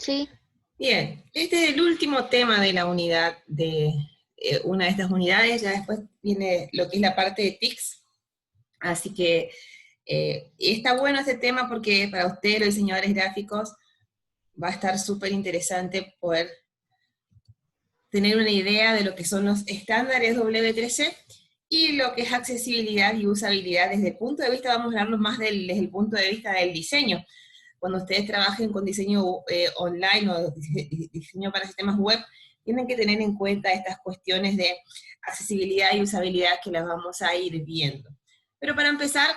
Sí, Bien, este es el último tema de la unidad, de una de estas unidades, ya después viene lo que es la parte de TICS, así que está bueno este tema porque para ustedes, los diseñadores gráficos, va a estar súper interesante poder tener una idea de lo que son los estándares W3C y lo que es accesibilidad y usabilidad desde el punto de vista, vamos a hablarlo más desde el punto de vista del diseño. Cuando ustedes trabajen con diseño online o diseño para sistemas web, tienen que tener en cuenta estas cuestiones de accesibilidad y usabilidad que las vamos a ir viendo. Pero para empezar,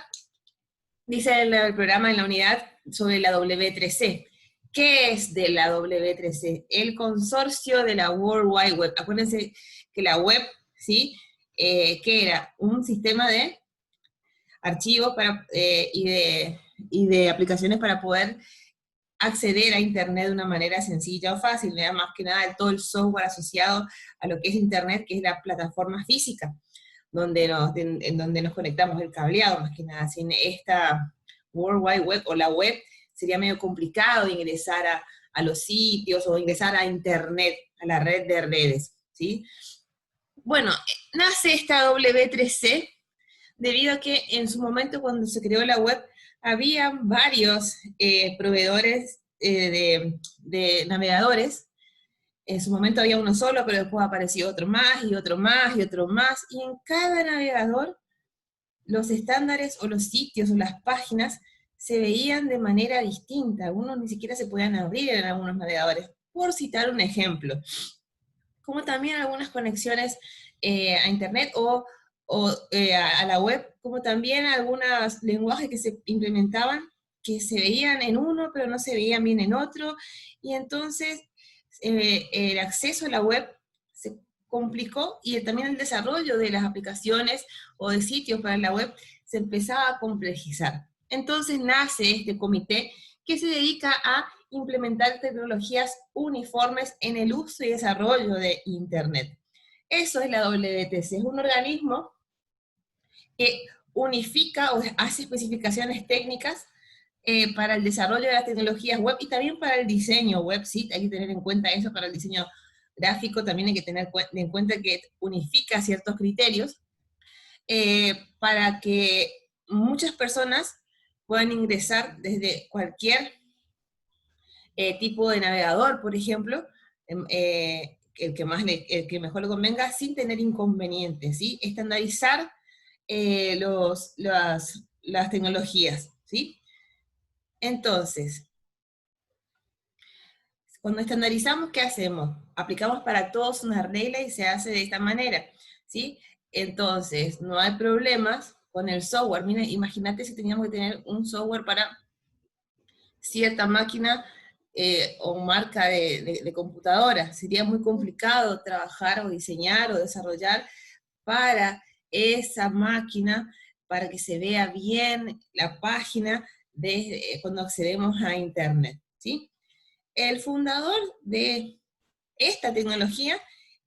dice el programa en la unidad sobre la W3C. ¿Qué es de la W3C? El consorcio de la World Wide Web. Acuérdense que la web, ¿sí? Que era un sistema de archivos y de aplicaciones para poder acceder a Internet de una manera sencilla o fácil, más que nada todo el software asociado a lo que es Internet, que es la plataforma física, en donde nos conectamos, el cableado, más que nada. Sin esta World Wide Web o la web, sería medio complicado ingresar a los sitios o ingresar a Internet, a la red de redes, ¿sí? Bueno, nace esta W3C debido a que en su momento cuando se creó la web había varios proveedores de navegadores. En su momento había uno solo, pero después apareció otro más y otro más y otro más, y en cada navegador los estándares o los sitios o las páginas se veían de manera distinta. Algunos ni siquiera se podían abrir en algunos navegadores, por citar un ejemplo. Como también algunas conexiones a Internet o a la web, como también algunos lenguajes que se implementaban que se veían en uno, pero no se veían bien en otro, y entonces el acceso a la web se complicó y también el desarrollo de las aplicaciones o de sitios para la web se empezaba a complejizar. Entonces nace este comité que se dedica a implementar tecnologías uniformes en el uso y desarrollo de Internet. Eso es la WTC, es un organismo que unifica o hace especificaciones técnicas para el desarrollo de las tecnologías web y también para el diseño web, sí, hay que tener en cuenta eso. Para el diseño gráfico también hay que tener en cuenta que unifica ciertos criterios para que muchas personas puedan ingresar desde cualquier tipo de navegador, por ejemplo, el que mejor le convenga, sin tener inconvenientes, ¿sí? Estandarizar las tecnologías, ¿sí? Entonces, cuando estandarizamos, ¿qué hacemos? Aplicamos para todos una regla y se hace de esta manera, ¿sí? Entonces, no hay problemas con el software. Mira, imagínate si teníamos que tener un software para cierta máquina o marca de computadora. Sería muy complicado trabajar o diseñar o desarrollar para esa máquina, para que se vea bien la página cuando accedemos a Internet, ¿sí? El fundador de esta tecnología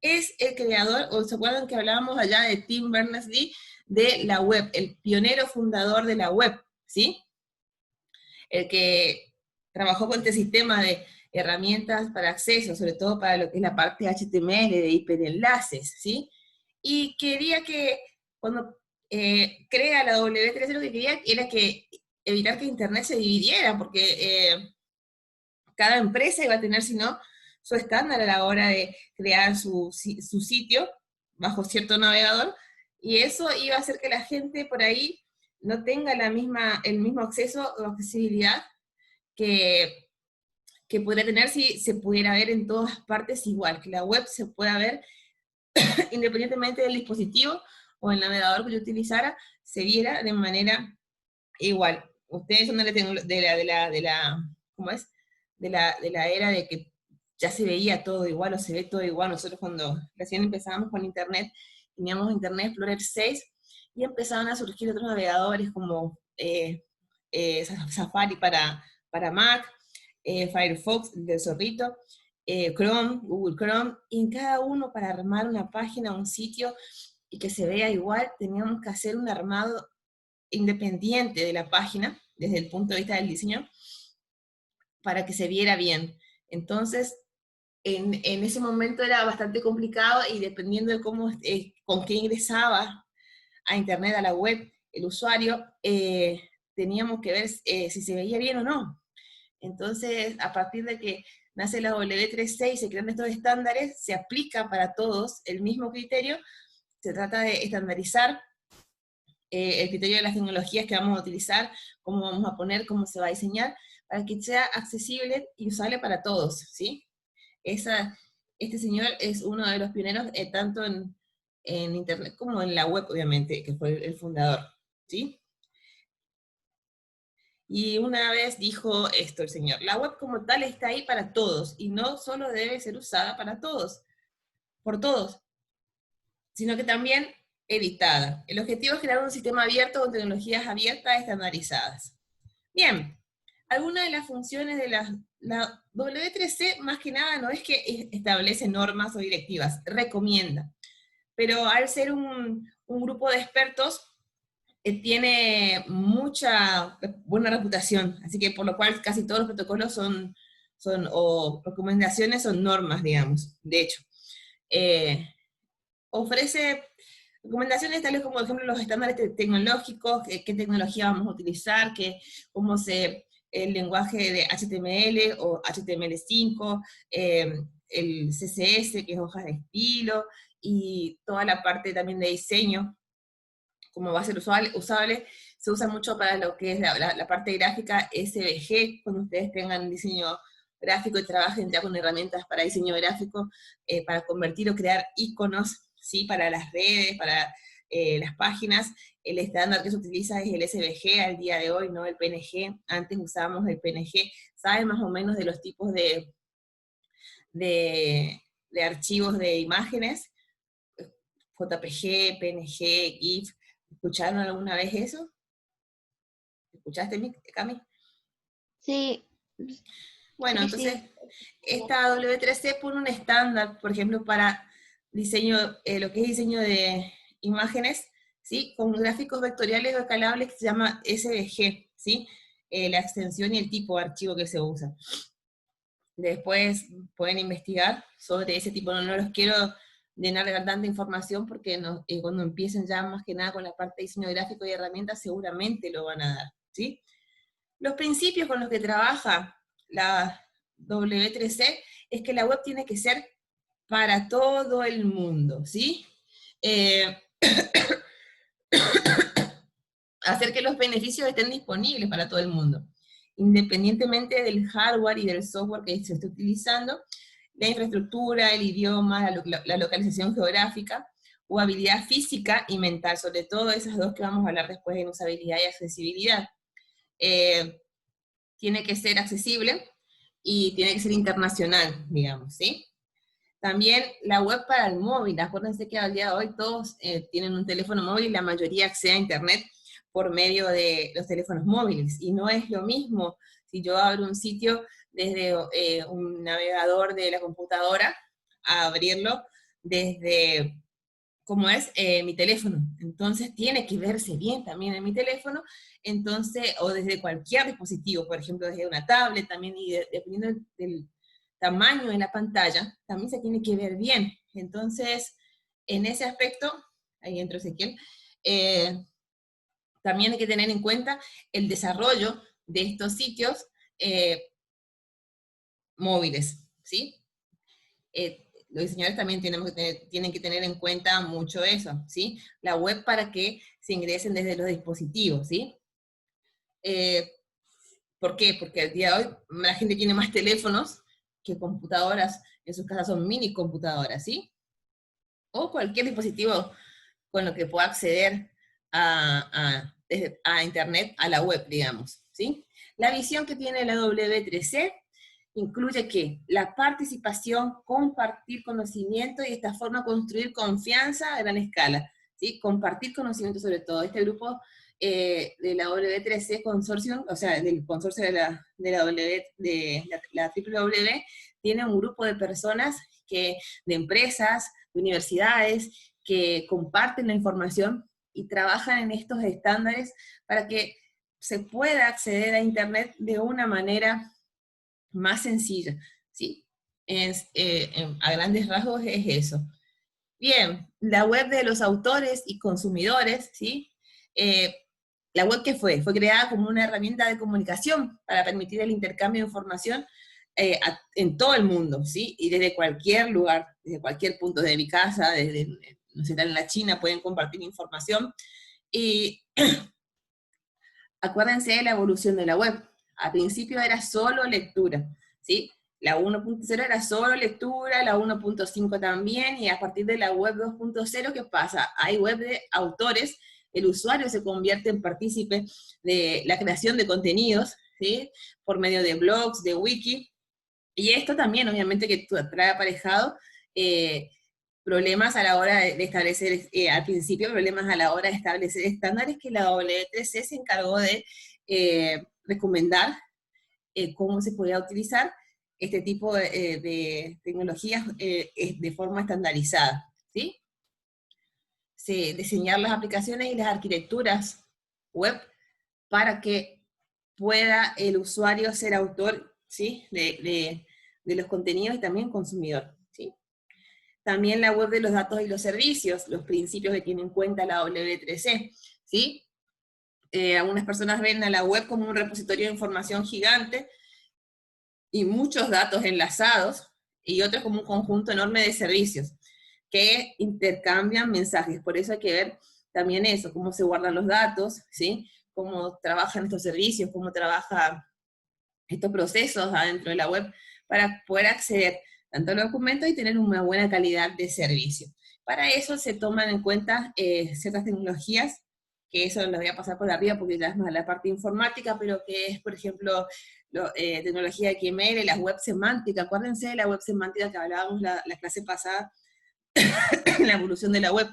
es el creador, o se acuerdan que hablábamos allá de Tim Berners-Lee, de la web, el pionero fundador de la web, ¿sí? El que trabajó con este sistema de herramientas para acceso, sobre todo para lo que es la parte HTML de hiperenlaces, ¿sí? Y quería que cuando crea la W3, lo que quería era que evitar que Internet se dividiera, porque cada empresa iba a tener, si no, su estándar a la hora de crear su sitio bajo cierto navegador, y eso iba a hacer que la gente por ahí no tenga el mismo acceso o accesibilidad que, que podría tener si se pudiera ver en todas partes igual, que la web se pueda ver independientemente del dispositivo o el navegador que yo utilizara, se viera de manera igual. Ustedes son ¿cómo es? De la era de que ya se veía todo igual o se ve todo igual. Nosotros cuando recién empezábamos con Internet, teníamos Internet Explorer 6 y empezaban a surgir otros navegadores como Safari para Mac, Firefox del zorrito, Chrome, Google Chrome, y en cada uno para armar una página, un sitio y que se vea igual, teníamos que hacer un armado independiente de la página, desde el punto de vista del diseño, para que se viera bien. Entonces, en ese momento era bastante complicado y dependiendo de cómo, con qué ingresaba a internet, a la web, el usuario, teníamos que ver si se veía bien o no. Entonces, a partir de que nace la W3C y se crean estos estándares, se aplica para todos el mismo criterio, se trata de estandarizar el criterio de las tecnologías que vamos a utilizar, cómo vamos a poner, cómo se va a diseñar, para que sea accesible y usable para todos, ¿sí? Este señor es uno de los pioneros, tanto en Internet como en la web, obviamente, que fue el fundador, ¿sí? Y una vez dijo esto el señor: la web como tal está ahí para todos, y no solo debe ser usada para todos, por todos, sino que también editada. El objetivo es crear un sistema abierto con tecnologías abiertas estandarizadas. Bien, algunas de las funciones de la W3C, más que nada, no es que establece normas o directivas, recomienda. Pero al ser un grupo de expertos, tiene mucha buena reputación, así que por lo cual casi todos los protocolos o recomendaciones son normas, digamos, de hecho. Eh, Ofrece recomendaciones tales como, por ejemplo, los estándares tecnológicos, qué tecnología vamos a utilizar, el lenguaje de HTML o HTML5, el CSS, que es hojas de estilo, y toda la parte también de diseño, como va a ser usable, se usa mucho para lo que es la parte gráfica SVG, cuando ustedes tengan diseño gráfico y trabajen ya con herramientas para diseño gráfico, para convertir o crear iconos, ¿sí? Para las redes, para las páginas. El estándar que se utiliza es el SVG al día de hoy, no el PNG. Antes usábamos el PNG. ¿Saben más o menos de los tipos de archivos de imágenes? JPG, PNG, GIF. ¿Escucharon alguna vez eso? ¿Escuchaste, Cami? Sí, Bueno, sí, entonces, sí. esta W3C pone un estándar, por ejemplo, para diseño, lo que es diseño de imágenes, ¿sí? Con gráficos vectoriales o escalables, que se llama SVG, ¿sí? La extensión y el tipo de archivo que se usa. Después pueden investigar sobre ese tipo, no los quiero llenar de tanta información porque cuando empiecen ya más que nada con la parte de diseño gráfico y herramientas seguramente lo van a dar, ¿sí? Los principios con los que trabaja la W3C es que la web tiene que ser para todo el mundo, ¿sí? Eh, Hacer que los beneficios estén disponibles para todo el mundo, independientemente del hardware y del software que se esté utilizando, la infraestructura, el idioma, la localización geográfica, o habilidad física y mental, sobre todo esas dos que vamos a hablar después en usabilidad y accesibilidad. Tiene que ser accesible y tiene que ser internacional, digamos, ¿sí? También la web para el móvil. Acuérdense que al día de hoy todos tienen un teléfono móvil y la mayoría accede a Internet por medio de los teléfonos móviles. Y no es lo mismo si yo abro un sitio desde un navegador de la computadora a abrirlo desde, como es, mi teléfono. Entonces tiene que verse bien también en mi teléfono, entonces, o desde cualquier dispositivo, por ejemplo, desde una tablet también, y dependiendo del tamaño de la pantalla, también se tiene que ver bien. Entonces, en ese aspecto, ahí entró Ezequiel, también hay que tener en cuenta el desarrollo de estos sitios móviles, ¿sí? Los diseñadores también tienen que tener en cuenta mucho eso, ¿sí? La web para que se ingresen desde los dispositivos, ¿sí? Eh, ¿Por qué? Porque al día de hoy la gente tiene más teléfonos que computadoras, en sus casas son mini computadoras, ¿sí? O cualquier dispositivo con lo que pueda acceder a Internet, a la web, digamos, ¿sí? La visión que tiene la W3C incluye que la participación, compartir conocimiento y de esta forma construir confianza a gran escala, ¿sí? Compartir conocimiento sobre todo. Este grupo de la W3C Consortium, o sea, del consorcio de la WW, tiene un grupo de personas de empresas, de universidades, que comparten la información y trabajan en estos estándares para que se pueda acceder a Internet de una manera más sencilla, ¿sí? A grandes rasgos es eso. Bien, la web de los autores y consumidores, ¿sí? La web, ¿qué fue? Fue creada como una herramienta de comunicación para permitir el intercambio de información en todo el mundo, ¿sí? Y desde cualquier lugar, desde cualquier punto de mi casa, desde, no sé, están en la China, pueden compartir información. Y acuérdense de la evolución de la web. Al principio era solo lectura, ¿sí? La 1.0 era solo lectura, la 1.5 también, y a partir de la web 2.0, ¿qué pasa? Hay web de autores, el usuario se convierte en partícipe de la creación de contenidos, ¿sí? Por medio de blogs, de wiki, y esto también, obviamente, que trae aparejado problemas a la hora de establecer, al principio, problemas a la hora de establecer estándares que la W3C se encargó de recomendar cómo se podía utilizar este tipo de tecnologías de forma estandarizada, ¿sí? Diseñar las aplicaciones y las arquitecturas web para que pueda el usuario ser autor, ¿sí? de los contenidos y también consumidor, ¿sí? También la web de los datos y los servicios, los principios que tiene en cuenta la W3C, ¿sí? Algunas personas ven a la web como un repositorio de información gigante y muchos datos enlazados, y otros como un conjunto enorme de servicios que intercambian mensajes. Por eso hay que ver también eso, cómo se guardan los datos, ¿sí? Cómo trabajan estos servicios, cómo trabajan estos procesos adentro de la web para poder acceder tanto a los documentos y tener una buena calidad de servicio. Para eso se toman en cuenta ciertas tecnologías, que eso lo voy a pasar por arriba porque ya es más la parte informática, pero que es, por ejemplo, tecnología de XML, la web semántica. Acuérdense de la web semántica que hablábamos la clase pasada, la evolución de la web.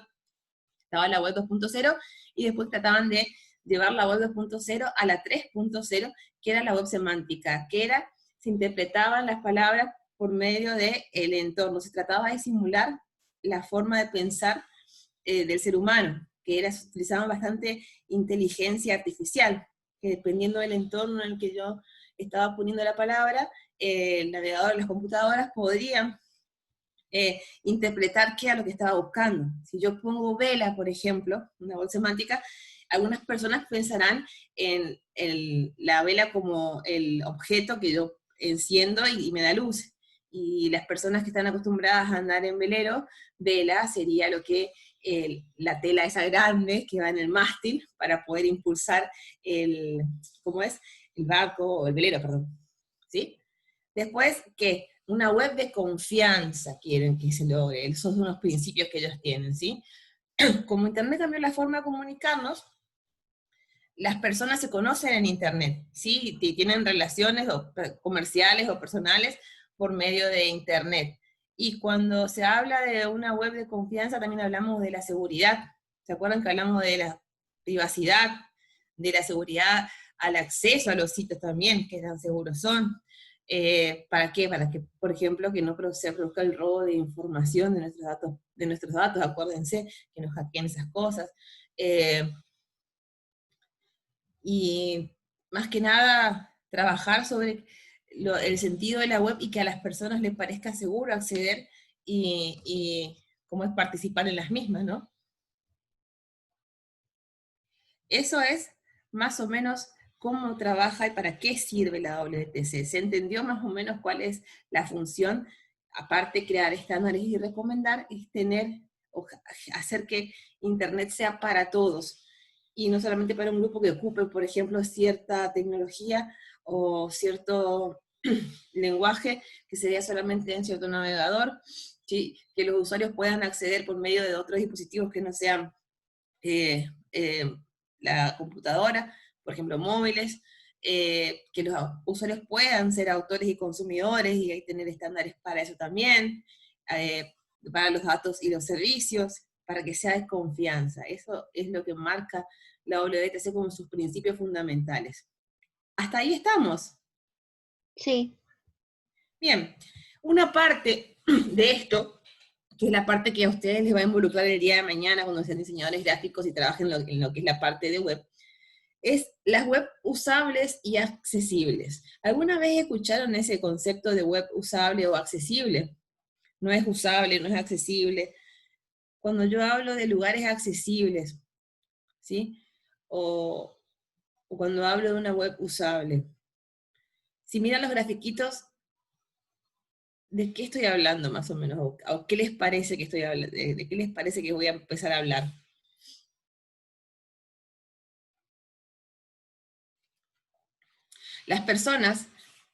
Estaba la web 2.0 y después trataban de llevar la web 2.0 a la 3.0, que era la web semántica, que era, se interpretaban las palabras por medio del entorno, se trataba de simular la forma de pensar del ser humano, que era, se utilizaban bastante inteligencia artificial, que dependiendo del entorno en el que yo estaba poniendo la palabra, el navegador, las computadoras podrían interpretar qué era lo que estaba buscando. Si yo pongo vela, por ejemplo, una web semántica, algunas personas pensarán en la vela como el objeto que yo enciendo y me da luz. Y las personas que están acostumbradas a andar en velero, vela sería lo que la tela esa grande que va en el mástil para poder impulsar ¿cómo es? El barco, o el velero, perdón. ¿Sí? Después, ¿qué? Una web de confianza quieren que se logre. Esos son unos principios que ellos tienen, ¿sí? Como Internet cambió la forma de comunicarnos, las personas se conocen en Internet, ¿sí? Tienen relaciones comerciales o personales por medio de Internet. Y cuando se habla de una web de confianza, también hablamos de la seguridad. ¿Se acuerdan que hablamos de la privacidad, de la seguridad al acceso a los sitios también, que tan seguros son? ¿Para qué? Para que, por ejemplo, que no se produzca el robo de información de nuestros datos, acuérdense, que nos hackeen esas cosas. Y más que nada, trabajar sobre el sentido de la web y que a las personas les parezca seguro acceder y cómo es participar en las mismas, ¿no? Eso es más o menos cómo trabaja y para qué sirve la WTC. ¿Se entendió más o menos cuál es la función? Aparte de crear estándares y recomendar, es hacer que Internet sea para todos, y no solamente para un grupo que ocupe, por ejemplo, cierta tecnología o cierto lenguaje que sería solamente en cierto navegador, ¿sí? Que los usuarios puedan acceder por medio de otros dispositivos que no sean eh, eh, la computadora, por ejemplo, móviles, que los usuarios puedan ser autores y consumidores, y hay que tener estándares para eso también, para los datos y los servicios, para que sea de confianza. Eso es lo que marca la WTC como sus principios fundamentales. Hasta ahí estamos. Sí. Bien, una parte de esto, que es la parte que a ustedes les va a involucrar el día de mañana cuando sean diseñadores gráficos y trabajen en lo que es la parte de web, es las web usables y accesibles. ¿Alguna vez escucharon ese concepto de web usable o accesible? No es usable, no es accesible. Cuando yo hablo de lugares accesibles, ¿sí? O cuando hablo de una web usable. Si miran los grafiquitos, ¿de qué estoy hablando más o menos? ¿O qué les parece que estoy hablando? ¿De qué les parece que voy a empezar a hablar? Las personas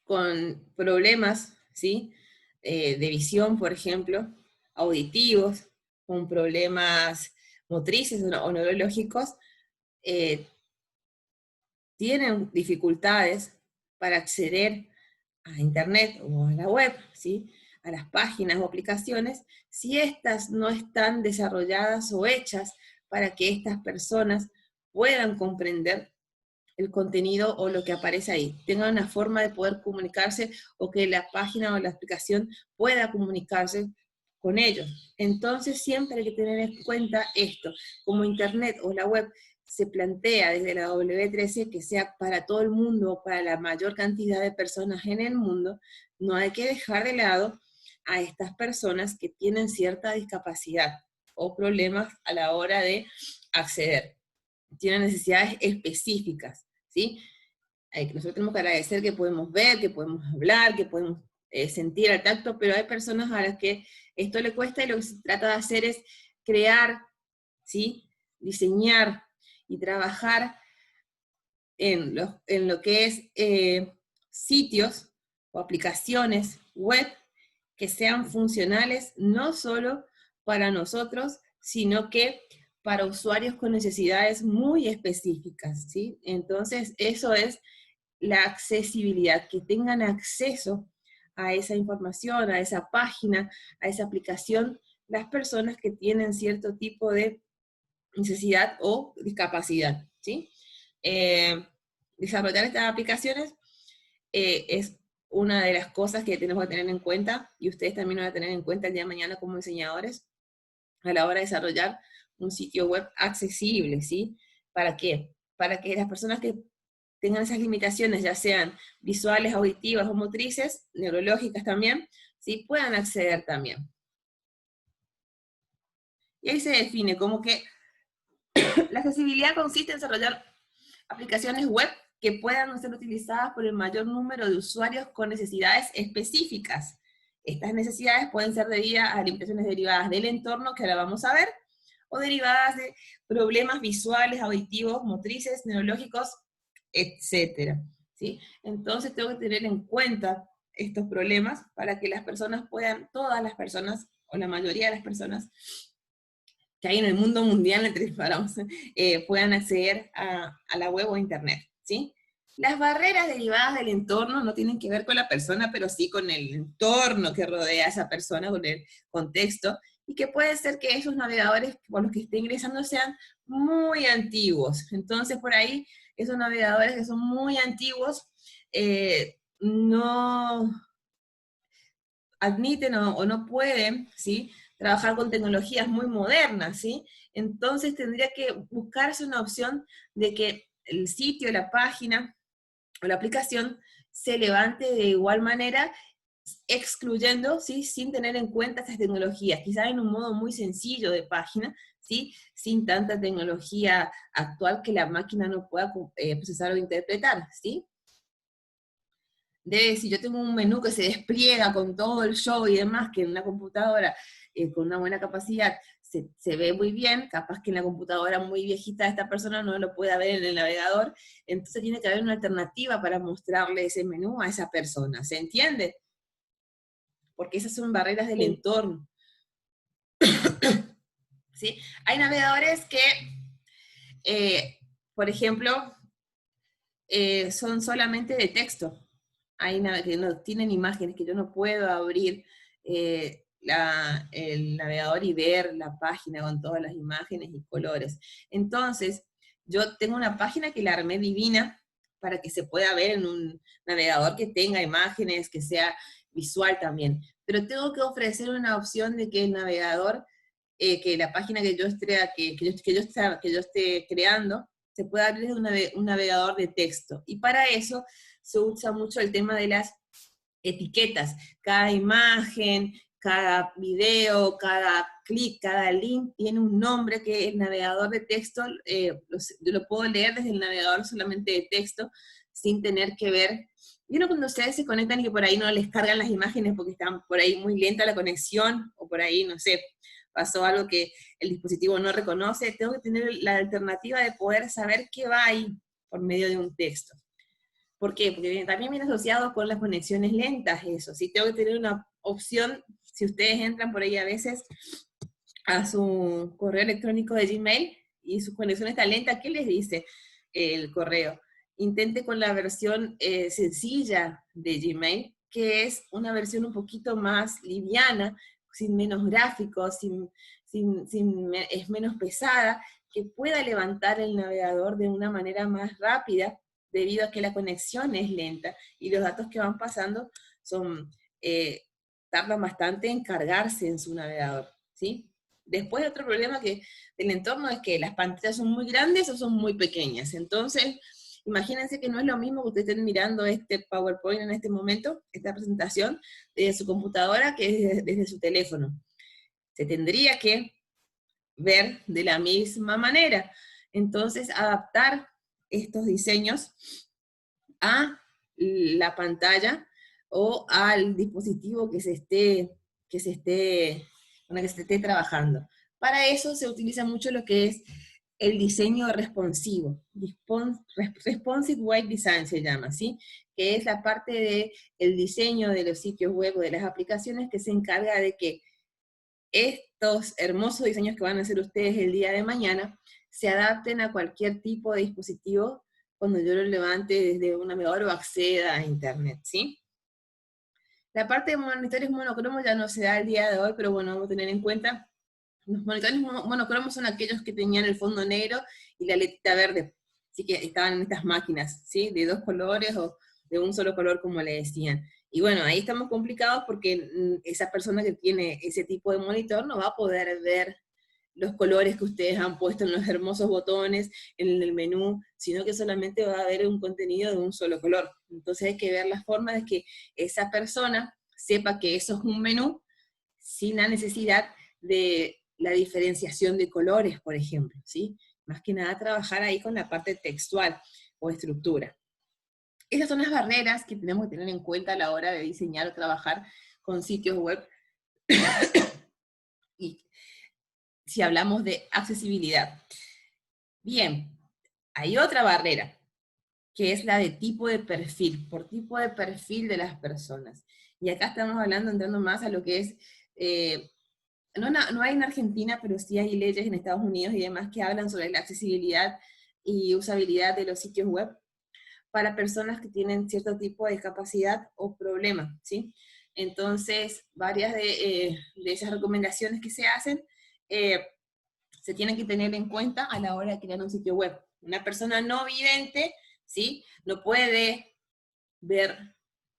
con problemas, ¿sí? De visión, por ejemplo, auditivos, con problemas motrices o neurológicos, eh, tienen dificultades para acceder a Internet o a la web, ¿sí? A las páginas o aplicaciones, si éstas no están desarrolladas o hechas para que estas personas puedan comprender el contenido o lo que aparece ahí, tengan una forma de poder comunicarse o que la página o la aplicación pueda comunicarse con ellos. Entonces siempre hay que tener en cuenta esto, como Internet o la web se plantea desde la W13 que sea para todo el mundo o para la mayor cantidad de personas en el mundo, no hay que dejar de lado a estas personas que tienen cierta discapacidad o problemas a la hora de acceder. Tienen necesidades específicas, ¿sí? Nosotros tenemos que agradecer que podemos ver, que podemos hablar, que podemos sentir al tacto, pero hay personas a las que esto le cuesta y lo que se trata de hacer es crear, ¿sí? Diseñar y trabajar en lo que es sitios o aplicaciones web que sean funcionales no solo para nosotros, sino que para usuarios con necesidades muy específicas, ¿sí? Entonces, eso es la accesibilidad, que tengan acceso a esa información, a esa página, a esa aplicación, las personas que tienen cierto tipo de necesidad o discapacidad, ¿sí? Eh, Desarrollar estas aplicaciones es una de las cosas que tenemos que tener en cuenta, y ustedes también van a tener en cuenta el día de mañana como diseñadores, a la hora de desarrollar un sitio web accesible, ¿sí? ¿Para qué? Para que las personas que tengan esas limitaciones, ya sean visuales, auditivas o motrices, neurológicas también, ¿sí? Puedan acceder también. Y ahí se define como que la accesibilidad consiste en desarrollar aplicaciones web que puedan ser utilizadas por el mayor número de usuarios con necesidades específicas. Estas necesidades pueden ser debidas a limitaciones derivadas del entorno, que ahora vamos a ver, o derivadas de problemas visuales, auditivos, motrices, neurológicos, etc. ¿Sí? Entonces tengo que tener en cuenta estos problemas para que las personas puedan, todas las personas, o la mayoría de las personas, que hay en el mundo mundial, puedan acceder a la web o internet, ¿sí? Las barreras derivadas del entorno no tienen que ver con la persona, pero sí con el entorno que rodea a esa persona, con el contexto, y que puede ser que esos navegadores por los que esté ingresando sean muy antiguos. Entonces, por ahí, esos navegadores que son muy antiguos no admiten o no pueden, ¿sí? Trabajar con tecnologías muy modernas, ¿sí? Entonces tendría que buscarse una opción de que el sitio, la página o la aplicación se levante de igual manera, excluyendo, ¿sí? Sin tener en cuenta estas tecnologías, quizás en un modo muy sencillo de página, ¿sí? Sin tanta tecnología actual que la máquina no pueda procesar o interpretar, ¿sí? Si yo tengo un menú que se despliega con todo el show y demás, que en una computadora con una buena capacidad se ve muy bien, capaz que en la computadora muy viejita de esta persona no lo pueda ver en el navegador, entonces tiene que haber una alternativa para mostrarle ese menú a esa persona, ¿se entiende? Porque esas son barreras del Sí. entorno, ¿sí? Hay navegadores que, por ejemplo, son solamente de texto. Hay que no tienen imágenes, que yo no puedo abrir el navegador y ver la página con todas las imágenes y colores. Entonces, yo tengo una página que la armé divina para que se pueda ver en un navegador que tenga imágenes, que sea visual también. Pero tengo que ofrecer una opción de que el navegador, que la página que yo esté creando, se puede abrir desde un navegador de texto. Y para eso se usa mucho el tema de las etiquetas. Cada imagen, cada video, cada clic, cada link tiene un nombre que el navegador de texto, lo puedo leer desde el navegador solamente de texto, sin tener que ver. ¿Vieron cuando ustedes se conectan y que por ahí no les cargan las imágenes porque están por ahí muy lenta la conexión, o por ahí, no sé, pasó algo que el dispositivo no reconoce? Tengo que tener la alternativa de poder saber qué va ahí por medio de un texto. ¿Por qué? Porque también viene asociado con las conexiones lentas eso, ¿sí? Tengo que tener una opción, si ustedes entran por ahí a veces a su correo electrónico de Gmail y su conexión está lenta, ¿qué les dice el correo? Intente con la versión sencilla de Gmail, que es una versión un poquito más liviana, sin menos gráficos, es menos pesada, que pueda levantar el navegador de una manera más rápida, debido a que la conexión es lenta, y los datos que van pasando tardan bastante en cargarse en su navegador, ¿sí? Después otro problema del entorno es que las pantallas son muy grandes o son muy pequeñas. Entonces, imagínense que no es lo mismo que ustedes estén mirando este PowerPoint en este momento, esta presentación, desde su computadora que desde su teléfono. Se tendría que ver de la misma manera. Entonces, adaptar estos diseños a la pantalla o al dispositivo con el que se esté trabajando. Para eso se utiliza mucho lo que es el diseño responsivo, Responsive Web Design se llama, ¿sí? Que es la parte del diseño de los sitios web o de las aplicaciones que se encarga de que estos hermosos diseños que van a hacer ustedes el día de mañana se adapten a cualquier tipo de dispositivo cuando yo lo levante desde un navegador o acceda a internet, ¿sí? La parte de monitores monocromos ya no se da el día de hoy, pero bueno, vamos a tener en cuenta. Los monitores monocromos son aquellos que tenían el fondo negro y la letrita verde, así que estaban en estas máquinas, ¿sí? De dos colores o de un solo color, como le decían. Y bueno, ahí estamos complicados porque esa persona que tiene ese tipo de monitor no va a poder ver los colores que ustedes han puesto en los hermosos botones, en el menú, sino que solamente va a haber un contenido de un solo color. Entonces hay que ver la forma de que esa persona sepa que eso es un menú sin la necesidad de la diferenciación de colores, por ejemplo, ¿sí? Más que nada trabajar ahí con la parte textual o estructura. Esas son las barreras que tenemos que tener en cuenta a la hora de diseñar o trabajar con sitios web. Y si hablamos de accesibilidad. Bien, hay otra barrera, que es la de tipo de perfil, por tipo de perfil de las personas. Y acá estamos entrando más a lo que es, no hay en Argentina, pero sí hay leyes en Estados Unidos y demás que hablan sobre la accesibilidad y usabilidad de los sitios web para personas que tienen cierto tipo de discapacidad o problema, ¿sí? Entonces, varias de esas recomendaciones que se hacen se tienen que tener en cuenta a la hora de crear un sitio web. Una persona no vidente, ¿sí? No puede ver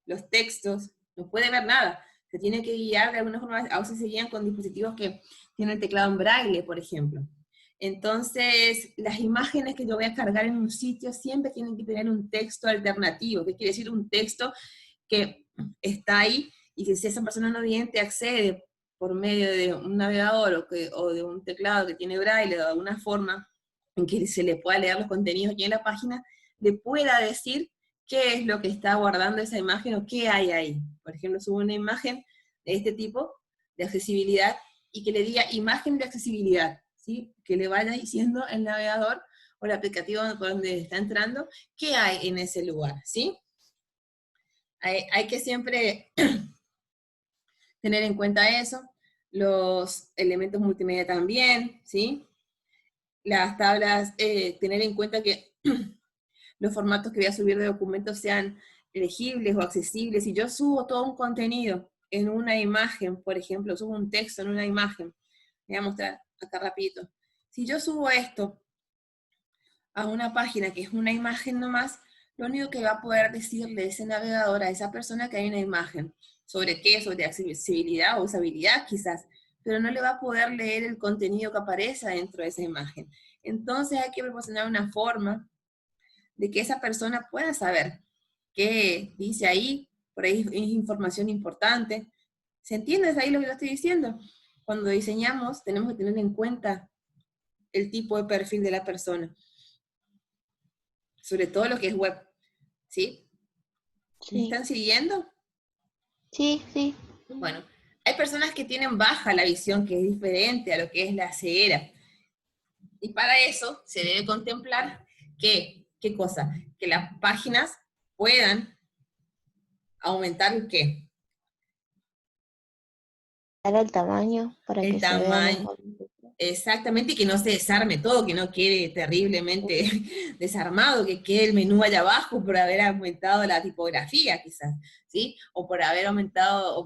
los textos, no puede ver nada. Se tiene que guiar de alguna forma, a veces se guían con dispositivos que tienen el teclado en braille, por ejemplo. Entonces, las imágenes que yo voy a cargar en un sitio siempre tienen que tener un texto alternativo. ¿Qué quiere decir? Un texto que está ahí y que si esa persona no vidente accede por medio de un navegador o de un teclado que tiene braille o de alguna forma en que se le pueda leer los contenidos aquí en la página, le pueda decir qué es lo que está guardando esa imagen o qué hay ahí. Por ejemplo, subo una imagen de este tipo, de accesibilidad, y que le diga imagen de accesibilidad, ¿sí? Que le vaya diciendo el navegador o el aplicativo por donde está entrando qué hay en ese lugar, ¿sí? Hay que siempre tener en cuenta eso, los elementos multimedia también, ¿sí? Las tablas, tener en cuenta que los formatos que voy a subir de documentos sean legibles o accesibles. Si yo subo todo un contenido en una imagen, por ejemplo, subo un texto en una imagen, voy a mostrar acá rapidito. Si yo subo esto a una página que es una imagen nomás, lo único que va a poder decirle ese navegador a esa persona que hay una imagen. ¿Sobre qué? Sobre accesibilidad o usabilidad quizás, pero no le va a poder leer el contenido que aparece dentro de esa imagen. Entonces hay que proporcionar una forma de que esa persona pueda saber qué dice ahí, por ahí es información importante. ¿Se entiende ahí lo que yo estoy diciendo? Cuando diseñamos tenemos que tener en cuenta el tipo de perfil de la persona, sobre todo lo que es web, ¿sí? ¿Me Sí, están siguiendo? sí, sí. Bueno, hay personas que tienen baja la visión, que es diferente a lo que es la ceguera. Y para eso se debe contemplar que, ¿qué cosa? Que las páginas puedan aumentar el qué? Dar el tamaño para El que se vea tamaño, mejor. exactamente, y que no se desarme todo, que no quede terriblemente desarmado, que quede el menú allá abajo por haber aumentado la tipografía, quizás, ¿sí? O por haber aumentado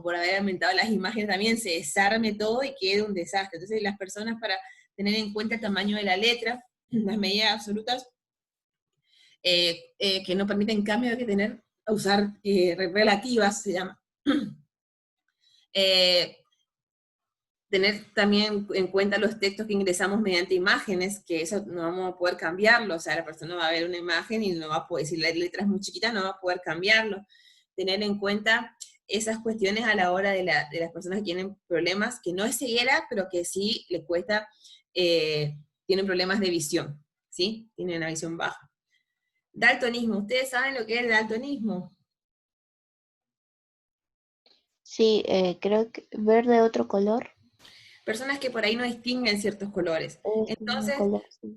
las imágenes también, se desarme todo y quede un desastre. Entonces, las personas, para tener en cuenta el tamaño de la letra, las medidas absolutas, que no permiten cambio, hay que tener, usar relativas, se llama. Eh, Tener también en cuenta los textos que ingresamos mediante imágenes, que eso no vamos a poder cambiarlo, o sea, la persona va a ver una imagen y no va a poder, si la letra es muy chiquita, no va a poder cambiarlo. Tener en cuenta esas cuestiones a la hora de las personas que tienen problemas, que no es ceguera, pero que sí le cuesta, tienen problemas de visión, ¿sí? Tienen una visión baja. Daltonismo, ¿ustedes saben lo que es el daltonismo? Sí, creo que ver de otro color Personas que por ahí no distinguen ciertos colores. es un Entonces, color, sí.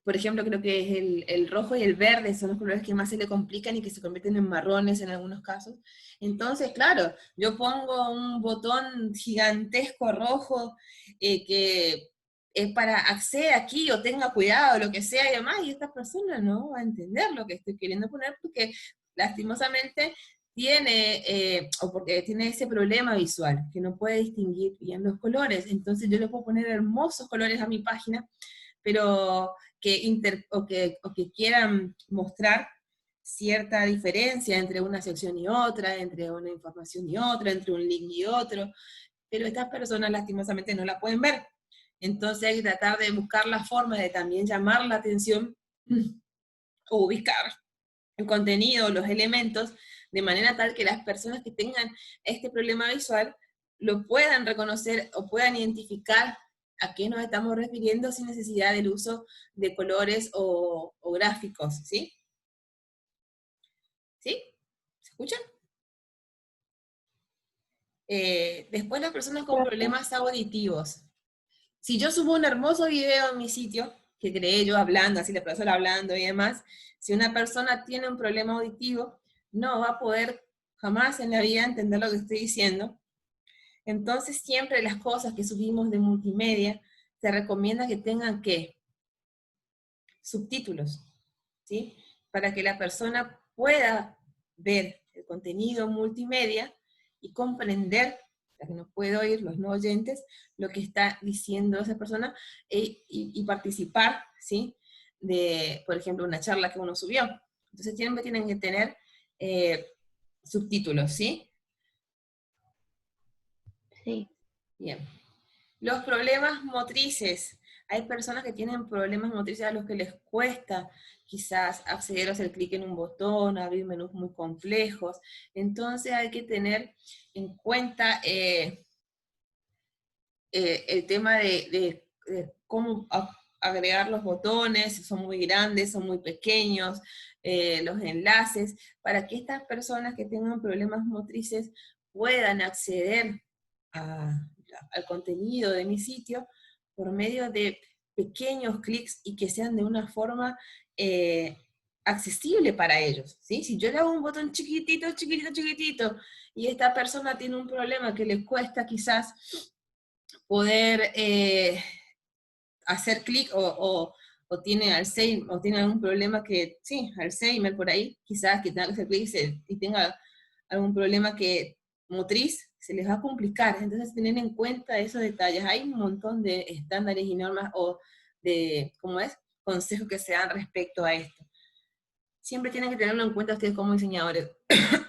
por ejemplo, creo que es el rojo y el verde son los colores que más se le complican y que se convierten en marrones en algunos casos. Entonces, claro, yo pongo un botón gigantesco rojo que es para acceder aquí o tenga cuidado, lo que sea y demás, y esta persona no va a entender lo que estoy queriendo poner porque lastimosamente tiene, o porque tiene ese problema visual, que no puede distinguir bien los colores. Entonces yo le puedo poner hermosos colores a mi página, pero o que quieran mostrar cierta diferencia entre una sección y otra, entre una información y otra, entre un link y otro, pero estas personas lastimosamente no la pueden ver. Entonces hay que tratar de buscar la forma de también llamar la atención o ubicar el contenido, los elementos, de manera tal que las personas que tengan este problema visual lo puedan reconocer o puedan identificar a qué nos estamos refiriendo sin necesidad del uso de colores o gráficos, ¿sí? ¿Sí? ¿Se escuchan? Después las personas con Claro. problemas auditivos. Si yo subo un hermoso video en mi sitio, que creé yo hablando, así la persona hablando y demás, si una persona tiene un problema auditivo, no va a poder jamás en la vida entender lo que estoy diciendo. Entonces siempre las cosas que subimos de multimedia, se recomienda que tengan ¿qué? Subtítulos, ¿sí? Para que la persona pueda ver el contenido multimedia y comprender, la que nos puede oír, los no oyentes, lo que está diciendo esa persona y participar, ¿sí? De, por ejemplo, una charla que uno subió. Entonces siempre tienen que tener eh, subtítulos, ¿sí? Sí. Bien. Los problemas motrices. Hay personas que tienen problemas motrices a los que les cuesta quizás acceder a hacer clic en un botón, abrir menús muy complejos. Entonces hay que tener en cuenta el tema de cómo agregar los botones, si son muy grandes, son muy pequeños, los enlaces, para que estas personas que tengan problemas motrices puedan acceder a- al contenido de mi sitio por medio de pequeños clics y que sean de una forma eh, accesible para ellos, ¿sí? Si yo le hago un botón chiquitito, chiquitito, chiquitito, y esta persona tiene un problema que le cuesta quizás poder hacer clic o tiene Alzheimer, o tiene algún problema que, sí, Alzheimer por ahí, quizás que tenga que hacer clic y tenga algún problema que motriz, se les va a complicar. Entonces, tener en cuenta esos detalles. Hay un montón de estándares y normas o de, ¿cómo es? Consejos que se dan respecto a esto. Siempre tienen que tenerlo en cuenta ustedes como diseñadores,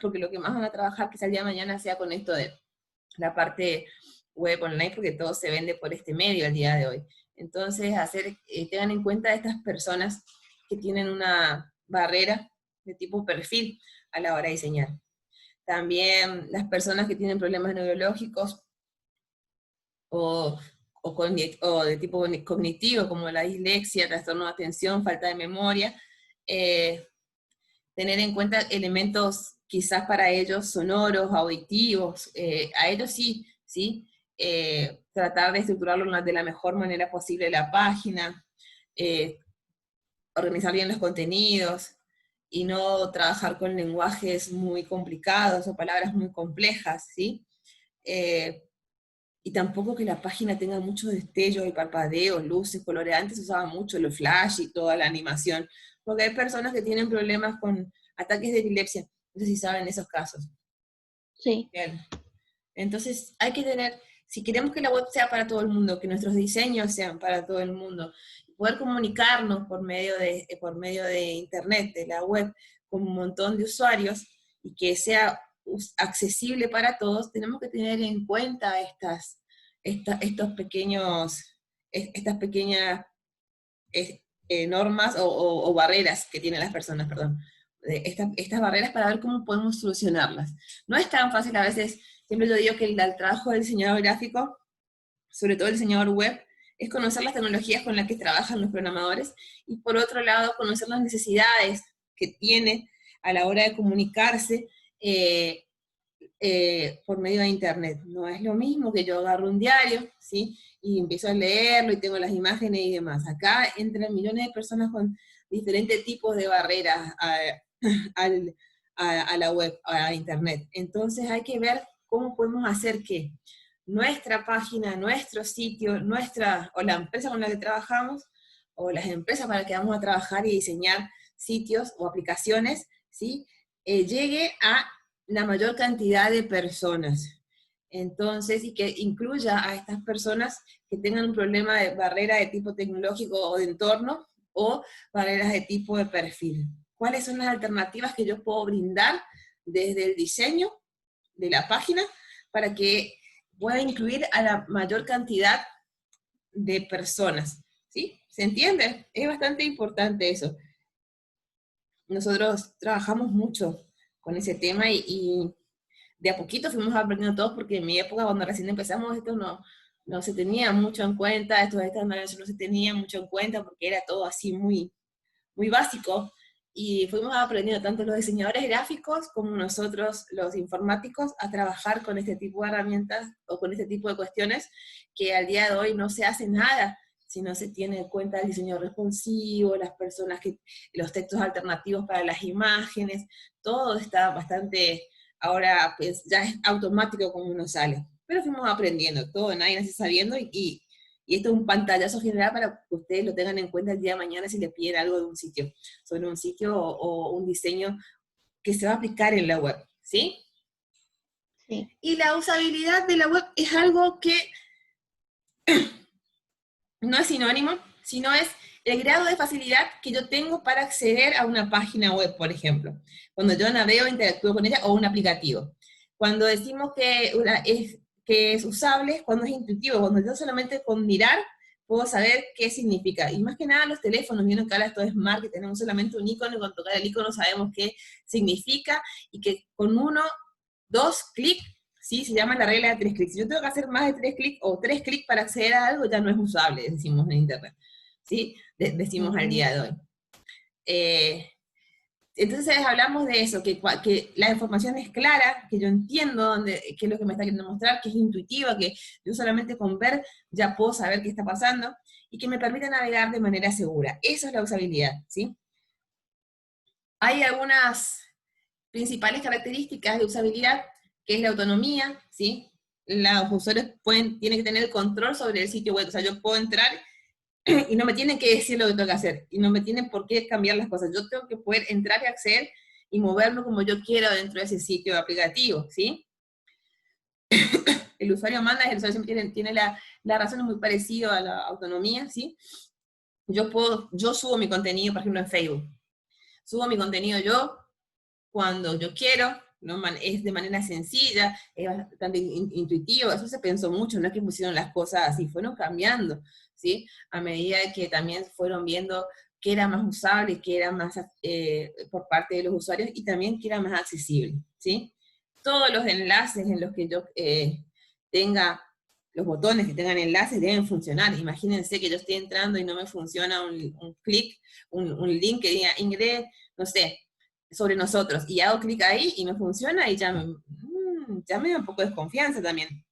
porque lo que más van a trabajar quizás el día de mañana sea con esto de la parte web online, porque todo se vende por este medio al día de hoy. Entonces, tengan en cuenta estas personas que tienen una barrera de tipo perfil a la hora de diseñar. También las personas que tienen problemas neurológicos o, o de tipo cognitivo, como la dislexia, trastorno de atención, falta de memoria, tener en cuenta elementos quizás para ellos sonoros, auditivos, a ellos sí, ¿sí? Tratar de estructurarlo de la mejor manera posible la página, organizar bien los contenidos, y no trabajar con lenguajes muy complicados o palabras muy complejas, ¿sí? Y tampoco que la página tenga muchos destellos y parpadeos, luces, colores. Antes se usaba mucho los flash y toda la animación, porque hay personas que tienen problemas con ataques de epilepsia. No sé si saben esos casos. Sí, Bien. Entonces hay que tener, si queremos que la web sea para todo el mundo, que nuestros diseños sean para todo el mundo, poder comunicarnos por medio de internet, de la web, con un montón de usuarios, y que sea accesible para todos, tenemos que tener en cuenta estos estas pequeñas normas o barreras que tienen las personas, perdón. Estas barreras, para ver cómo podemos solucionarlas. No es tan fácil a veces. Siempre yo digo que el trabajo del diseñador gráfico, sobre todo el diseñador web, es conocer las tecnologías con las que trabajan los programadores, y por otro lado, conocer las necesidades que tiene a la hora de comunicarse por medio de internet. No es lo mismo que yo agarro un diario, ¿sí? Y empiezo a leerlo y tengo las imágenes y demás. Acá entran millones de personas con diferentes tipos de barreras a la web, a internet. Entonces hay que ver cómo podemos hacer que nuestra página, nuestro sitio, o la empresa con la que trabajamos, o las empresas para las que vamos a trabajar y diseñar sitios o aplicaciones, ¿sí? Llegue a la mayor cantidad de personas. Entonces, y que incluya a estas personas que tengan un problema de barrera de tipo tecnológico o de entorno, o barreras de tipo de perfil. ¿Cuáles son las alternativas que yo puedo brindar desde el diseño de la página para que pueda incluir a la mayor cantidad de personas? ¿Sí? ¿Se entiende? Es bastante importante eso. Nosotros trabajamos mucho con ese tema, y de a poquito fuimos aprendiendo todos, porque en mi época, cuando recién empezamos, esto no se tenía mucho en cuenta, estos estándares no se tenían mucho en cuenta, porque era todo así muy, muy básico, y fuimos aprendiendo tanto los diseñadores gráficos como nosotros los informáticos a trabajar con este tipo de herramientas o con este tipo de cuestiones, que al día de hoy no se hace nada si no se tiene en cuenta el diseño responsivo, los textos alternativos para las imágenes. Todo está bastante, ahora pues ya es automático como uno sale. Pero fuimos aprendiendo, todo, nadie nace sabiendo, y esto es un pantallazo general para que ustedes lo tengan en cuenta el día de mañana si les piden algo de un sitio, sobre un sitio o un diseño que se va a aplicar en la web, ¿sí? sí, Y la usabilidad de la web es algo que no es sinónimo, sino es el grado de facilidad que yo tengo para acceder a una página web, por ejemplo. Cuando yo navego, interactúo con ella, o un aplicativo. Cuando decimos que es usable, cuando es intuitivo, cuando yo solamente con mirar puedo saber qué significa. Y más que nada los teléfonos, viendo que ahora esto es smart, que tenemos solamente un icono, y con tocar el icono sabemos qué significa, y que con 1, 2 clics, ¿sí? Se llama la regla de 3 clics. Si yo tengo que hacer más de 3 clics o 3 clics para acceder a algo, ya no es usable, decimos en internet, ¿sí? Decimos al día de hoy. Entonces hablamos de eso, que la información es clara, que yo entiendo qué es lo que me está queriendo mostrar, que es intuitiva, que yo solamente con ver ya puedo saber qué está pasando, y que me permite navegar de manera segura. Eso es la usabilidad, ¿sí? Hay algunas principales características de usabilidad, que es la autonomía, ¿sí? Los usuarios tienen que tener control sobre el sitio web. O sea, yo puedo entrar y no me tienen que decir lo que tengo que hacer, y no me tienen por qué cambiar las cosas. Yo tengo que poder entrar y acceder y moverlo como yo quiera dentro de ese sitio aplicativo, ¿sí? El usuario manda, el usuario siempre tiene la razón, es muy parecido a la autonomía, ¿sí? Yo subo mi contenido, por ejemplo, en Facebook. Subo mi contenido yo cuando yo quiero, ¿no? Es de manera sencilla, es bastante intuitivo, eso se pensó mucho, no es que pusieron las cosas así, fueron cambiando, ¿sí? A medida que también fueron viendo qué era más usable, qué era más por parte de los usuarios, y también qué era más accesible, ¿sí? Todos los enlaces en los que yo tenga, los botones que tengan enlaces deben funcionar. Imagínense que yo estoy entrando y no me funciona un clic, un link que diga ingreso, no sé, sobre nosotros, y hago clic ahí y me funciona y ya me da un poco de desconfianza también.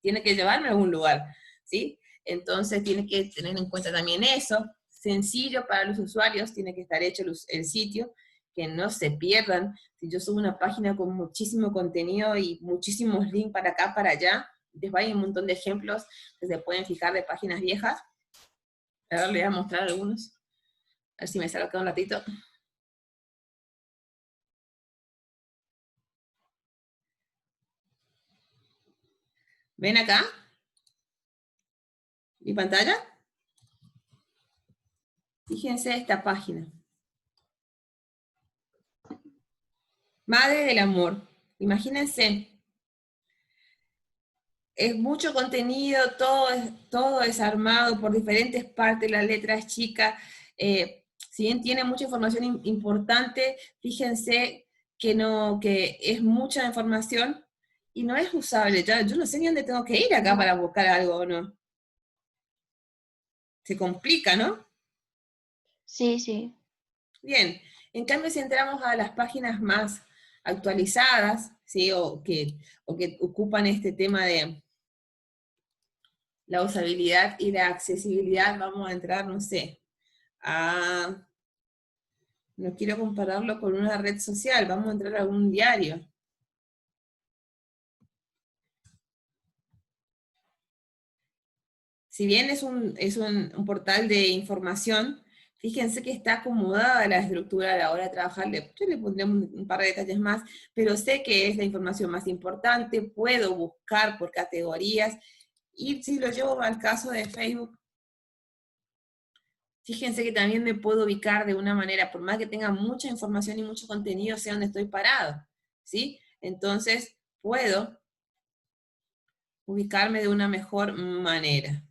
Tiene que llevarme a algún lugar, ¿sí? Entonces tiene que tener en cuenta también eso. Sencillo para los usuarios, tiene que estar hecho el sitio, que no se pierdan. Si yo subo una página con muchísimo contenido y muchísimos links para acá, para allá, después hay un montón de ejemplos que se pueden fijar de páginas viejas. Ahora les voy a mostrar algunos. A ver si me sale acá un ratito. ¿Ven acá? ¿Mi pantalla? Fíjense esta página. Madre del amor. Imagínense. Es mucho contenido, todo es armado por diferentes partes, las letras chicas. Si bien tiene mucha información importante, fíjense que es mucha información y no es usable. Yo no sé ni dónde tengo que ir acá para buscar algo o no. Se complica, ¿no? Sí, sí. Bien, en cambio si entramos a las páginas más actualizadas, ¿sí? o que ocupan este tema de la usabilidad y la accesibilidad, vamos a entrar, no sé, no quiero compararlo con una red social, vamos a entrar a un diario. Si bien es un portal de información, fíjense que está acomodada la estructura a la hora de trabajar. Yo le pondré un par de detalles más, pero sé que es la información más importante, puedo buscar por categorías, y si lo llevo al caso de Facebook, fíjense que también me puedo ubicar de una manera, por más que tenga mucha información y mucho contenido, sé dónde estoy parado, ¿sí? Entonces, puedo ubicarme de una mejor manera.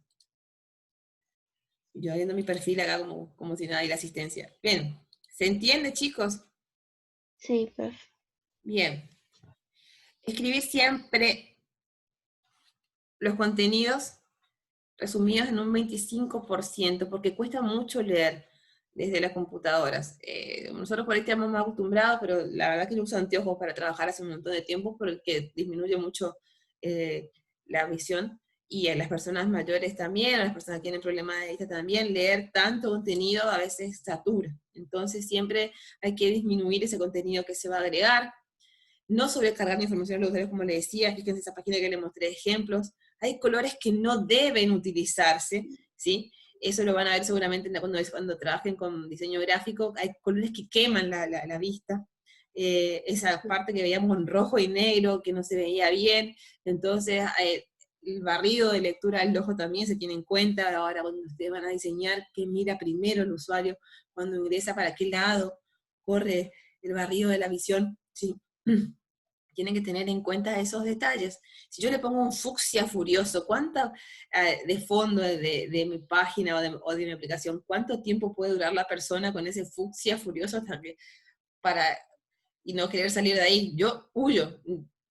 Yo viendo mi perfil acá como si nada y la asistencia. Bien, ¿se entiende, chicos? Sí, perfecto. Bien. Escribir siempre los contenidos resumidos en un 25%, porque cuesta mucho leer desde las computadoras. Nosotros por ahí estamos más acostumbrados, pero la verdad que yo uso anteojos para trabajar hace un montón de tiempo, porque disminuye mucho la visión, y a las personas mayores también, a las personas que tienen problemas de vista también, leer tanto contenido a veces satura. Entonces siempre hay que disminuir ese contenido que se va a agregar, no sobrecargar la información a los usuarios, como les decía. Fíjense esa página que les mostré ejemplos. Hay colores que no deben utilizarse, ¿sí? Eso lo van a ver seguramente cuando trabajen con diseño gráfico. Hay colores que queman la vista. Esa parte que veíamos en rojo y negro, que no se veía bien. Entonces, el barrido de lectura del ojo también se tiene en cuenta. Ahora, cuando ustedes van a diseñar, que mira primero el usuario cuando ingresa, para qué lado corre el barrido de la visión, ¿sí? Tienen que tener en cuenta esos detalles. Si yo le pongo un fucsia furioso, ¿cuánta de fondo de mi página o de mi aplicación, cuánto tiempo puede durar la persona con ese fucsia furioso también y no querer salir de ahí? Yo huyo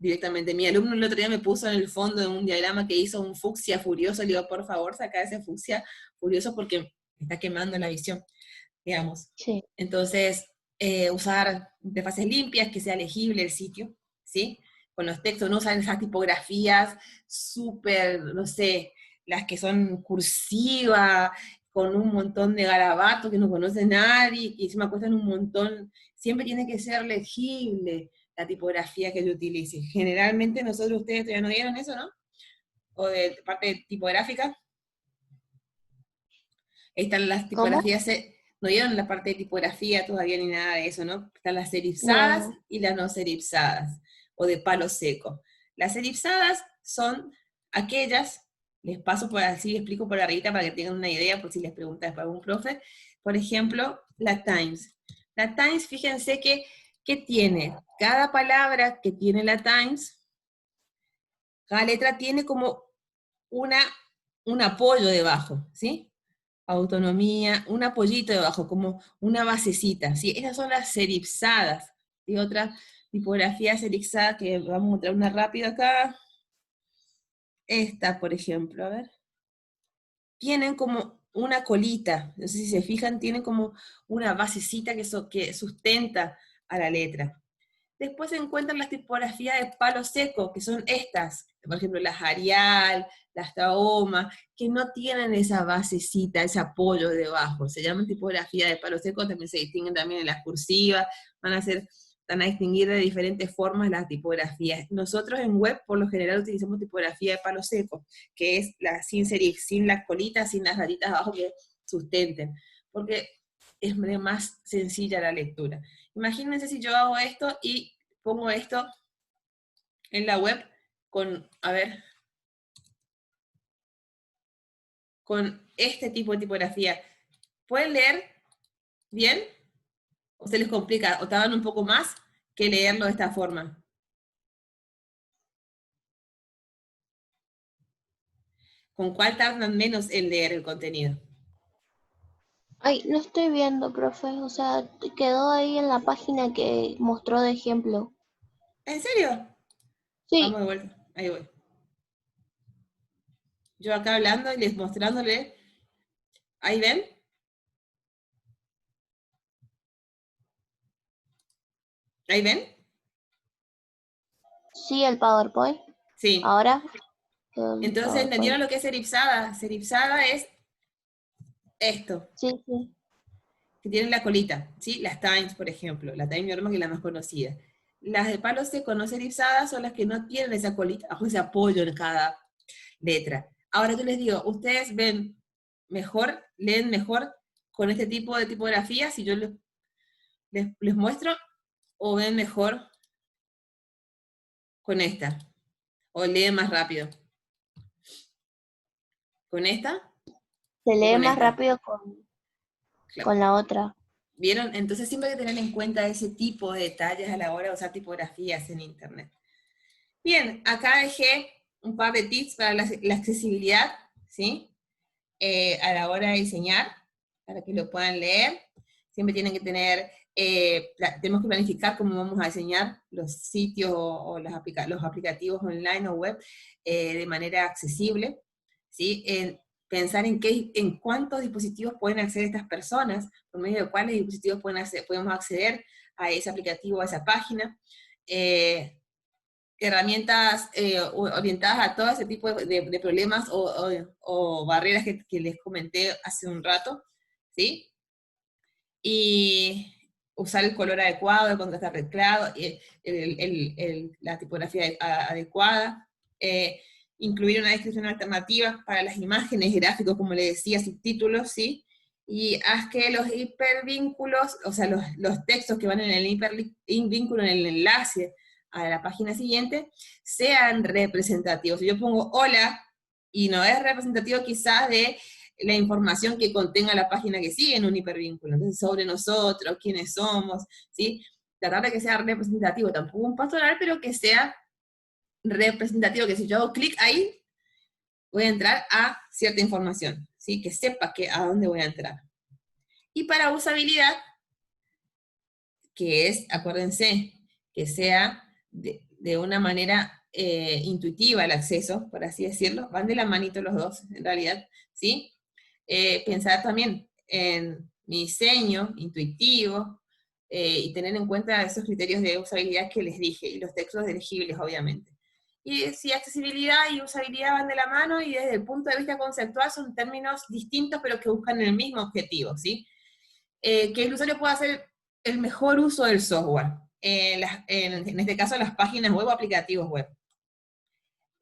directamente. Mi alumno el otro día me puso en el fondo de un diagrama que hizo un fucsia furioso. Le digo, por favor, saca ese fucsia furioso porque me está quemando la visión, digamos. Sí. Entonces, usar interfaces limpias, que sea legible el sitio, ¿sí? Con los textos, no usar esas tipografías súper, no sé, las que son cursivas, con un montón de garabatos que no conoce nadie, y encima cuestan un montón. Siempre tiene que ser legible la tipografía que yo utilice. Generalmente ustedes todavía no vieron eso, ¿no? O de parte tipográfica. Están las ¿Cómo? tipografías, no dieron la parte de tipografía todavía ni nada de eso, ¿no? Están las serifzadas No. y las no serifzadas, o de palo seco. Las serifzadas son aquellas, les paso por así, les explico por arriba para que tengan una idea, por si les preguntas para algún profe. Por ejemplo, la Times. La Times, fíjense que ¿Qué tiene? Cada palabra que tiene la Times, cada letra tiene como un apoyo debajo, ¿sí? Autonomía, un apoyito debajo, como una basecita, ¿sí? Esas son las serifzadas, y otra tipografía serifzada que vamos a mostrar una rápida acá. Esta, por ejemplo, a ver. Tienen como una colita, no sé si se fijan, tienen como una basecita que sustenta a la letra. Después se encuentran las tipografías de palo seco, que son estas, por ejemplo, las Arial, las Tahoma, que no tienen esa basecita, ese apoyo debajo. Se llaman tipografía de palo seco, también se distinguen también en las cursivas, van a distinguir de diferentes formas las tipografías. Nosotros en web, por lo general, utilizamos tipografía de palo seco, que es la sin serif, sin las colitas, sin las raditas abajo que sustenten, porque es más sencilla la lectura. Imagínense si yo hago esto y pongo esto en la web con, a ver, con este tipo de tipografía. ¿Pueden leer bien? ¿O se les complica? ¿O tardan un poco más que leerlo de esta forma? ¿Con cuál tardan menos en leer el contenido? Ay, no estoy viendo, profe. O sea, quedó ahí en la página que mostró de ejemplo. ¿En serio? Vamos Sí, de vuelta. Ahí voy. Yo acá hablando y les mostrándole. ¿Ahí ven? ¿Ahí ven? sí, el PowerPoint. Sí. Ahora, el Entonces, ¿entendieron PowerPoint. lo que es serifzada? Serifzada es esto, Sí, sí. que tienen la colita, ¿sí? Las Times, por ejemplo, la Time Normal, que es la más conocida. Las de palo seco no serizadas son las que no tienen esa colita, o ese apoyo en cada letra. Ahora yo les digo, ustedes ven mejor, leen mejor con este tipo de tipografía, si yo les muestro, o ven mejor con esta, o leen más rápido. ¿Con esta Se o lee con más esta? rápido Claro. con la otra. ¿Vieron? Entonces siempre hay que tener en cuenta ese tipo de detalles a la hora de usar tipografías en Internet. Bien, acá dejé un par de tips para la accesibilidad, ¿sí? A la hora de diseñar, para que lo puedan leer. Siempre tienen que tener, tenemos que planificar cómo vamos a diseñar los sitios o los aplicativos online o web de manera accesible, ¿sí? Pensar en cuántos dispositivos pueden acceder estas personas, por medio de cuáles dispositivos podemos acceder a ese aplicativo, a esa página. Herramientas orientadas a todo ese tipo de problemas o barreras que les comenté hace un rato, ¿sí? Y usar el color adecuado, el contraste adecuado, la tipografía adecuada, eh, incluir una descripción alternativa para las imágenes, gráficos, como le decía, subtítulos, ¿sí? Y haz que los hipervínculos, o sea, los textos que van en el hipervínculo, en el enlace a la página siguiente, sean representativos. Si yo pongo hola, y no es representativo quizás de la información que contenga la página que sigue en un hipervínculo. Entonces, sobre nosotros, quiénes somos, ¿sí? Tratar de que sea representativo, tampoco un pastoral, pero que sea representativo, que si yo hago clic ahí, voy a entrar a cierta información, ¿sí? Que sepa a dónde voy a entrar. Y para usabilidad, que es, acuérdense, que sea de una manera intuitiva el acceso, por así decirlo, van de la manito los dos, en realidad, ¿sí? Pensar también en mi diseño intuitivo y tener en cuenta esos criterios de usabilidad que les dije, y los textos legibles, obviamente. Y si accesibilidad y usabilidad van de la mano, y desde el punto de vista conceptual son términos distintos, pero que buscan el mismo objetivo, ¿sí? Que el usuario pueda hacer el mejor uso del software. En este caso, las páginas web o aplicativos web.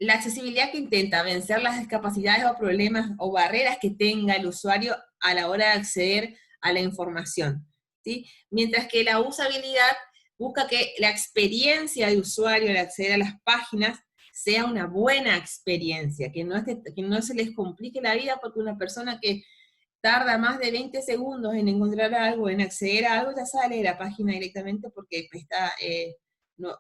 La accesibilidad que intenta vencer las discapacidades o problemas o barreras que tenga el usuario a la hora de acceder a la información, ¿sí? Mientras que la usabilidad busca que la experiencia de usuario al acceder a las páginas sea una buena experiencia, que no se les complique la vida porque una persona que tarda más de 20 segundos en encontrar algo, en acceder a algo, ya sale de la página directamente porque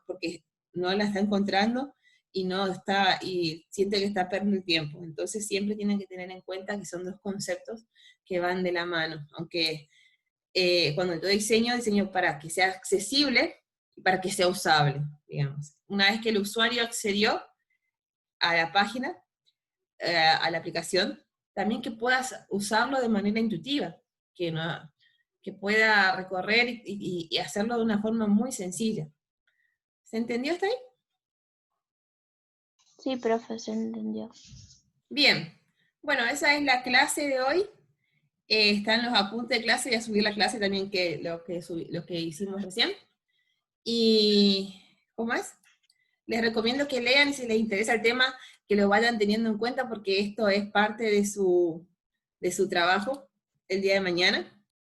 porque no la está encontrando y no está, y siente que está perdiendo el tiempo. Entonces siempre tienen que tener en cuenta que son dos conceptos que van de la mano, aunque cuando yo diseño para que sea accesible y para que sea usable, digamos. Una vez que el usuario accedió a la página, a la aplicación, también que puedas usarlo de manera intuitiva, que, no, que pueda recorrer y hacerlo de una forma muy sencilla. ¿Se entendió hasta ahí? Sí, profe, se entendió. Bien. Bueno, esa es la clase de hoy. Están los apuntes de clase, voy a subir la clase también lo que hicimos recién. Y, ¿cómo es? Les recomiendo que lean y si les interesa el tema, que lo vayan teniendo en cuenta porque esto es parte de su trabajo el día de mañana.